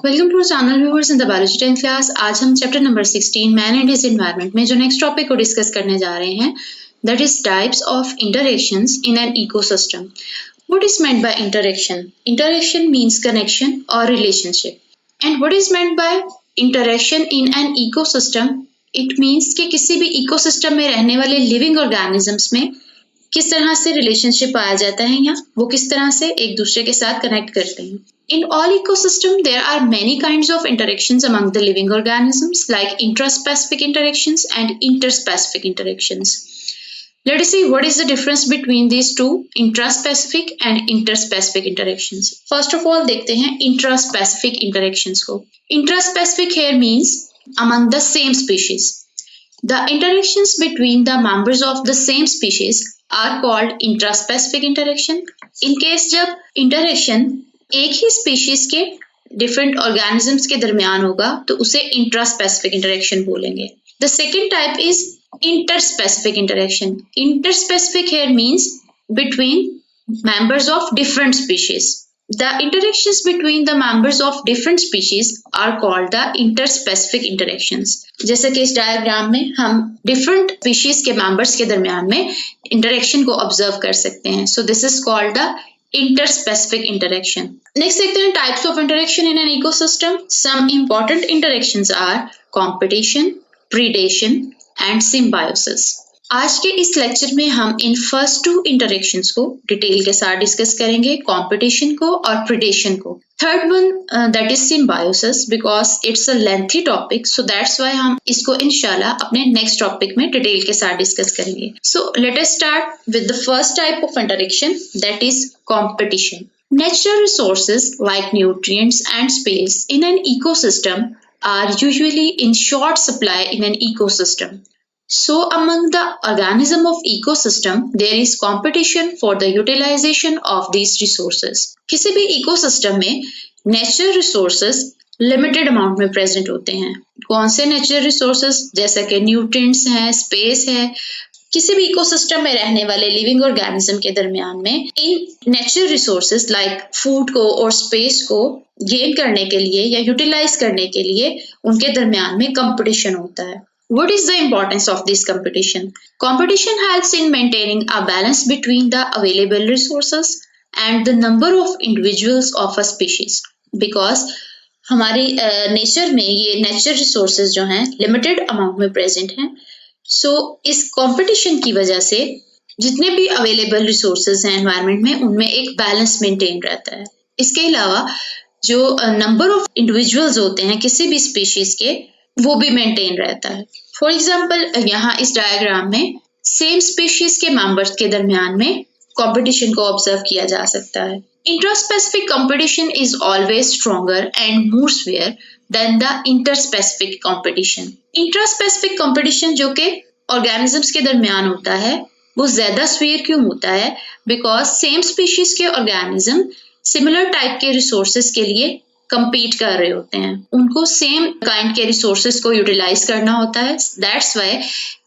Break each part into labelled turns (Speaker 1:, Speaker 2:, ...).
Speaker 1: Welcome to channel viewers in the biology 10th class. आज हम chapter number 16 man and his environment में जो next topic को discuss करने जा रहे हैं, that is types of interactions in an ecosystem. What is meant by interaction? Interaction means connection और relationship. And what is meant by interaction in an ecosystem? It means कि किसी भी ecosystem में रहने वाले लिविंग ऑर्गेनिजम्स में किस तरह से रिलेशनशिप पाया जाता है या वो किस तरह से एक दूसरे के साथ कनेक्ट करते हैं। In all ecosystems, there are many kinds of interactions among the living organisms, like intraspecific interactions and interspecific interactions. Let us see what is the difference between these two, intraspecific and interspecific interactions. First of all, देखते हैं intraspecific interactions को. Intraspecific here means among the same species. The interactions between the members of the same species are called intraspecific interaction. In case जब interaction एक ही species के different organisms के दरमियान होगा तो उसे इंट्रास्पेसिफिक इंटरेक्शन बोलेंगे। The second type is interspecific interaction. Interspecific here means between members of different species. The interactions between the members of different species are called the interspecific interactions. जैसे कि इस diagram में हम डिफरेंट स्पीशीज के members के दरमियान में interaction को ऑब्जर्व कर सकते हैं। So this is called the interspecific interaction. Next देखते हैं types of interaction in an ecosystem. Some important interactions are competition, predation and symbiosis. आज के इस लेक्चर में हम इन फर्स्ट टू इंटरेक्शंस को डिटेल के साथ डिस्कस करेंगे, कंपटीशन को और प्रीडेशन को। Third one that is symbiosis, because it's a lengthy topic, so that's why हम इसको इंशाल्लाह अपने नेक्स्ट टॉपिक में डिटेल के साथ डिस्कस करेंगे। So let us start with the first type of interaction, that is competition. Natural resources like nutrients and space in an ecosystem are usually in short supply in an ecosystem. So among the organism of ecosystem, there is competition for the utilization of these resources. किसी भी ecosystem में natural resources limited amount में present होते हैं। कौन से natural resources? जैसा कि nutrients हैं, space है। किसी भी इकोसिस्टम में रहने वाले लिविंग ऑर्गेनिज्म के दरमियान में in natural resources like food को और स्पेस को गेन करने के लिए या यूटिलाइज करने के लिए उनके दरमियान में कंपटीशन होता है। What is the importance of this competition? Competition helps in maintaining a balance between the available resources and the number of individuals of a species. Because हमारी नेचर में ये नेचुरल रिसोर्सेज जो हैं लिमिटेड अमाउंट में present हैं। सो इस competition की वजह से जितने भी अवेलेबल रिसोर्सेज हैं एनवायरनमेंट में उनमें एक बैलेंस मेंटेन रहता है। इसके अलावा जो नंबर ऑफ इंडिविजुअल्स होते हैं किसी भी स्पीशीज के वो भी मेंटेन रहता है। फॉर एग्जाम्पल यहाँ इस डायग्राम में सेम स्पीशीज के मेंबर्स के दरमियान में कंपटीशन को ऑब्जर्व किया जा सकता है। Intraspecific competition is always stronger and more severe than the interspecific competition. Intraspecific competition जो कि ऑर्गेनिजम्स के दरमियान होता है वो ज्यादा स्फीयर क्यों होता है? बिकॉज सेम स्पीशीज के ऑर्गेनिज्म सिमिलर टाइप के रिसोर्सेज के लिए compete कर रहे होते हैं, उनको सेम काइंड के रिसोर्सेज को यूटिलाइज करना होता है। दैट्स वाई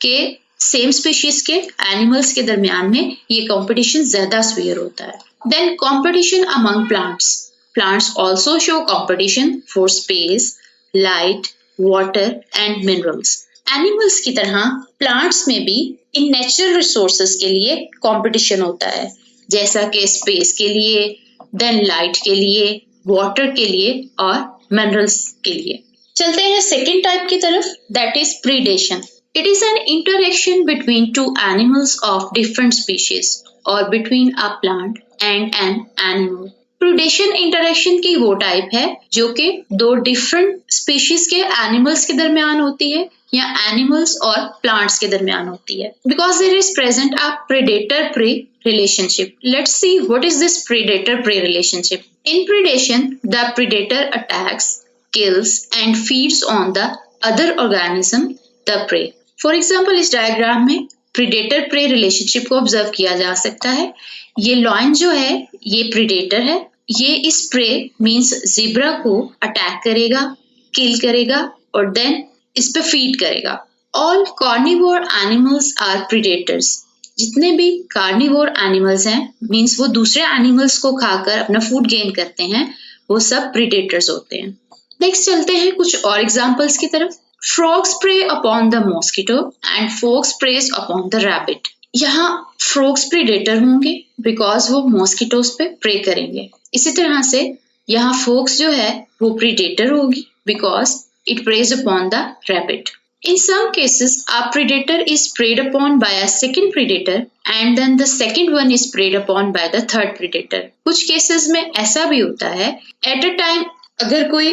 Speaker 1: के सेम स्पीशीज के एनिमल्स के दरमियान में ये कंपटीशन ज्यादा स्फीयर होता है। Then competition among plants. Plants also show competition for space, light, water and minerals. Animals की तरह प्लांट्स में भी इन नेचुरल रिसोर्सेज के लिए कंपटीशन होता है, जैसा कि स्पेस के लिए, देन लाइट के लिए, वाटर के लिए और मिनरल्स के लिए। चलते हैं सेकेंड टाइप की तरफ, that is predation. It is an interaction between two animals of different species और between a plant and an animal. Predation interaction की वो टाइप है जो कि दो डिफरेंट स्पीशीज के एनिमल्स के दरमियान होती है या एनिमल्स और प्लांट्स के दरमियान होती है। Because there is present a predator prey relationship. Let's see what is this predator-prey relationship. In predation, the predator attacks, kills and feeds on the other organism, the prey. For example, इस diagram में predator-prey relationship को observe किया जा सकता है। ये lion जो है ये predator है, ये इस prey means zebra को अटैक करेगा, किल करेगा और देन इस पे फीड करेगा। All carnivore animals are predators. जितने भी कार्निवोर एनिमल्स हैं मींस वो दूसरे एनिमल्स को खाकर अपना फूड गेन करते हैं, वो सब प्रीडेटर्स होते हैं। नेक्स्ट चलते हैं कुछ और एग्जांपल्स की तरफ। Frogs prey upon the mosquito and fox preys upon the rabbit. यहाँ फ्रॉग्स प्रीडेटर होंगे बिकॉज वो मॉस्किटोज पे प्रे करेंगे। इसी तरह से यहाँ फोक्स जो है वो प्रीडेटर होगी because it praise upon the rabbit. In some cases, a predator is preyed upon by a second predator and then the second one is preyed upon by the third predator. कुछ cases में ऐसा भी होता है, at a time अगर कोई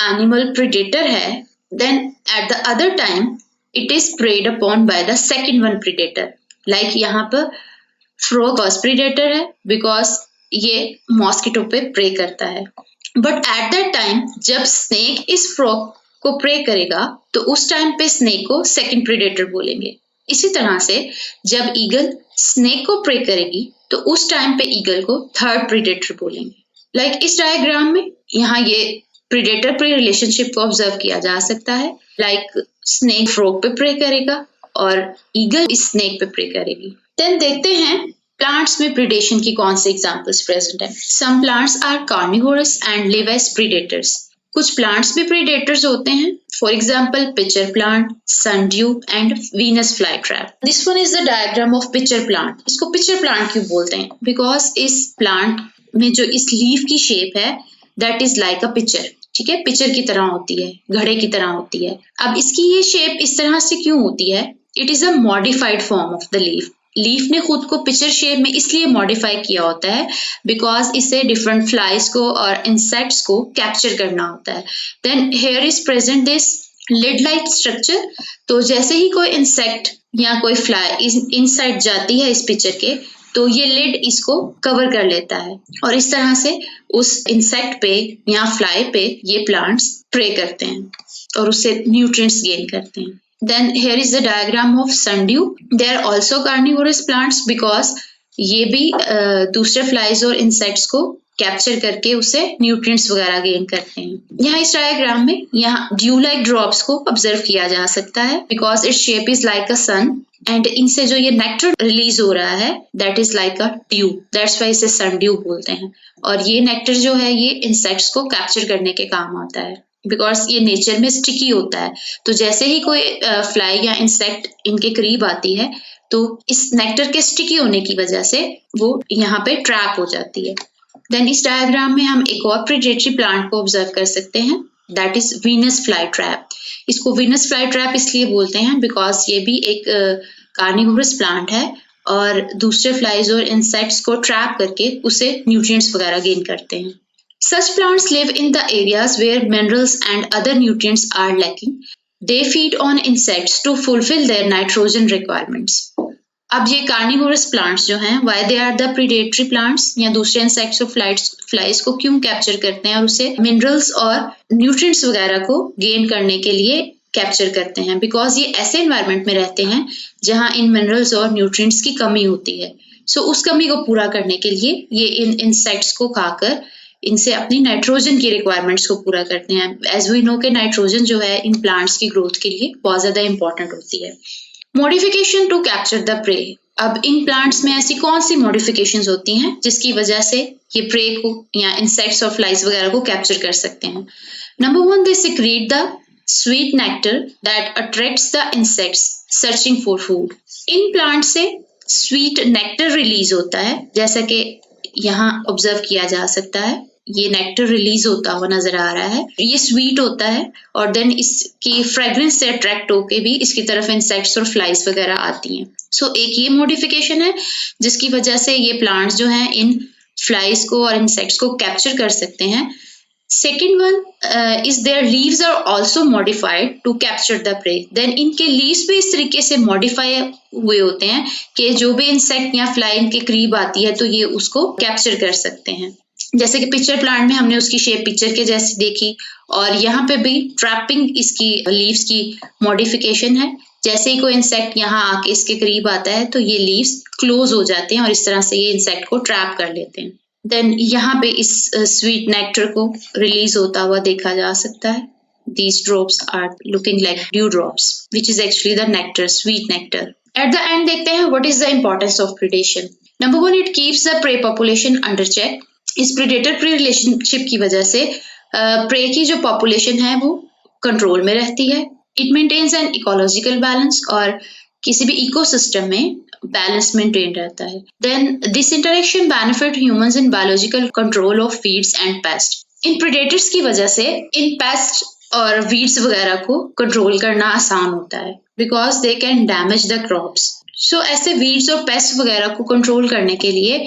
Speaker 1: animal predator है, then at the other time it is preyed upon by the second one predator. Like यहाँ पर frog first predator है because ये mosquito पे prey करता है. But at that time जब snake इस frog को प्रे करेगा तो उस टाइम पे स्नेक को सेकंड प्रेडेटर बोलेंगे। इसी तरह से जब ईगल स्नेक को प्रे करेगी तो उस टाइम पे ईगल को थर्ड प्रेडेटर बोलेंगे। लाइक इस डायग्राम में यहाँ ये प्रेडेटर प्रे रिलेशनशिप को ऑब्जर्व किया जा सकता है। लाइक स्नेक फ्रॉग पे प्रे करेगा और ईगल इस स्नेक पे प्रे करेगी। देन देखते हैं प्लांट्स में प्रीडेशन की कौन से एग्जांपल्स प्रेजेंट है। Some plants are carnivorous and live as predators. कुछ प्लांट्स भी प्रीडेटर्स होते हैं। For example pitcher plant, sundew and Venus fly trap. This one is the diagram of pitcher plant. इसको पिचर प्लांट क्यों बोलते हैं? Because इस प्लांट में जो इस लीफ की शेप है that is like a pitcher. ठीक है, पिचर की तरह होती है, घड़े की तरह होती है। अब इसकी ये शेप इस तरह से क्यों होती है? It is a modified form of the leaf. Leaf ने खुद को पिचर शेप में इसलिए मॉडिफाई किया होता है बिकॉज इसे डिफरेंट फ्लाइज को और इंसेक्ट्स को कैप्चर करना होता है। Then here is present this lid like structure. तो जैसे ही कोई इंसेक्ट या कोई फ्लाई इनसाइड जाती है इस पिचर के तो ये लिड इसको कवर कर लेता है और इस तरह से उस इंसेक्ट पे या फ्लाई पे ये प्लांट्स प्रे करते हैं और उससे न्यूट्रिएंट्स गेन करते हैं। Then here is the diagram of sundew. They are also carnivorous plants because ये भी दूसरे फ्लाइज और इंसेक्ट्स को कैप्चर करके उसे न्यूट्रिएंट्स वगैरह गेन करते हैं। यहाँ इस डायग्राम में यहाँ ड्यू लाइक ड्रॉप्स को ऑब्जर्व किया जा सकता है because its shape is like a sun and इनसे जो ये नेक्टर रिलीज हो रहा है that is like a dew. That's why इसे सनड्यू बोलते हैं। और ये नेक्टर जो है ये इंसेक्ट्स को कैप्चर करने के काम आता है बिकॉज ये नेचर में स्टिकी होता है। तो जैसे ही कोई फ्लाई या इंसेक्ट इनके करीब आती है तो इस नेक्टर के स्टिकी होने की वजह से वो यहाँ पे ट्रैप हो जाती है। देन इस डायग्राम में हम एक और प्रीडेटरी प्लांट को ऑब्जर्व कर सकते हैं that is Venus fly trap. इसको वीनस फ्लाई ट्रैप इसलिए बोलते हैं बिकॉज ये भी एक कार्निवोरस प्लांट है और दूसरे फ्लाइज और इंसेक्ट्स को ट्रैप करके उसे न्यूट्रिएंट्स वगैरह गेन करते हैं। Such plants live in the areas where minerals and other nutrients are lacking. They feed on insects to fulfill their nitrogen requirements. अब ये carnivorous plants जो हैं, why they are the predatory plants या दूसरे insects और flies को क्यों capture करते हैं और उसे minerals और nutrients वगैरह को gain करने के लिए capture करते हैं because ये ऐसे environment में रहते हैं जहाँ इन minerals और nutrients की कमी होती है। So उस कमी को पूरा करने के लिए ये इन insects को खाकर इनसे अपनी नाइट्रोजन की रिक्वायरमेंट्स को पूरा करते हैं। एज वी नो के नाइट्रोजन जो है इन प्लांट्स की ग्रोथ के लिए बहुत ज्यादा इंपॉर्टेंट होती है। Modification to capture the prey. अब इन प्लांट्स में ऐसी कौन सी मॉडिफिकेशंस होती हैं जिसकी वजह से ये प्रे को या इंसेक्ट्स और फ्लाइज वगैरह को कैप्चर कर सकते हैं? Number 1, they secrete the sweet nectar that attracts the insects searching for food. In plant से स्वीट नेक्टर रिलीज होता है जैसा कि यहाँ ऑब्जर्व किया जा सकता है। ये नेक्टर रिलीज होता हुआ नजर आ रहा है। ये स्वीट होता है और देन इसकी फ्रेग्रेंस से अट्रैक्ट होके भी इसकी तरफ इंसेक्ट्स और फ्लाइज वगैरह आती हैं। सो एक ये मॉडिफिकेशन है जिसकी वजह से ये प्लांट्स जो हैं इन फ्लाइज को और इंसेक्ट्स को कैप्चर कर सकते हैं। Second one is there leaves are also modified to capture the prey. Then इनके लीव्स भी इस तरीके से मॉडिफाई हुए होते हैं कि जो भी इंसेक्ट या फ्लाई इनके करीब आती है तो ये उसको कैप्चर कर सकते हैं। जैसे कि पिक्चर प्लांट में हमने उसकी शेप पिक्चर के जैसी देखी और यहाँ पे भी ट्रैपिंग इसकी लीव्स की मॉडिफिकेशन है। जैसे ही कोई इंसेक्ट यहाँ आके इसके करीब आता है तो ये लीव्स क्लोज हो जाते हैं और इस तरह से ये इंसेक्ट को ट्रैप कर लेते हैं। देन यहाँ पे इस स्वीट नेक्टर को रिलीज होता हुआ देखा जा सकता है। These drops are looking like dew drops, which is actually the nectar, sweet nectar. At the end देखते हैं what is the importance of predation. Number 1, it keeps the prey population under check. इस predator prey relationship की वजह से pray की जो population है वो कंट्रोल में रहती है। It maintains an ecological balance, और किसी भी इकोसिस्टम में बैलेंस मेंटेन रहता है। Then this interaction benefit humans in biological control of weeds and pest. इन प्रेडेटर्स की वजह से इन पेस्ट और वीड्स वगैरह को कंट्रोल करना आसान होता है, because they can damage the crops. So ऐसे वीड्स और पेस्ट वगैरह को कंट्रोल करने के लिए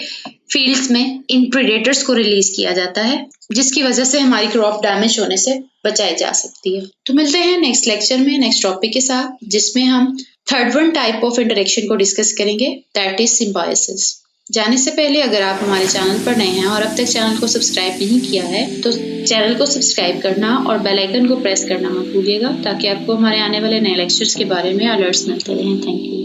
Speaker 1: फील्ड्स में इन प्रेडेटर्स को रिलीज किया जाता है, जिसकी वजह से हमारी क्रॉप डैमेज होने से बचाई जा सकती है। तो मिलते हैं नेक्स्ट लेक्चर में नेक्स्ट टॉपिक के साथ, जिसमें हम third one type of interaction को डिस्कस करेंगे, दैट इज सिम्बायोसिस। जाने से पहले अगर आप हमारे चैनल पर नए हैं और अब तक चैनल को सब्सक्राइब नहीं किया है तो चैनल को सब्सक्राइब करना और बेल आइकन को प्रेस करना मत भूलिएगा, ताकि आपको हमारे आने वाले नए लेक्चर्स के बारे में अलर्ट्स मिलते रहें। Thank you.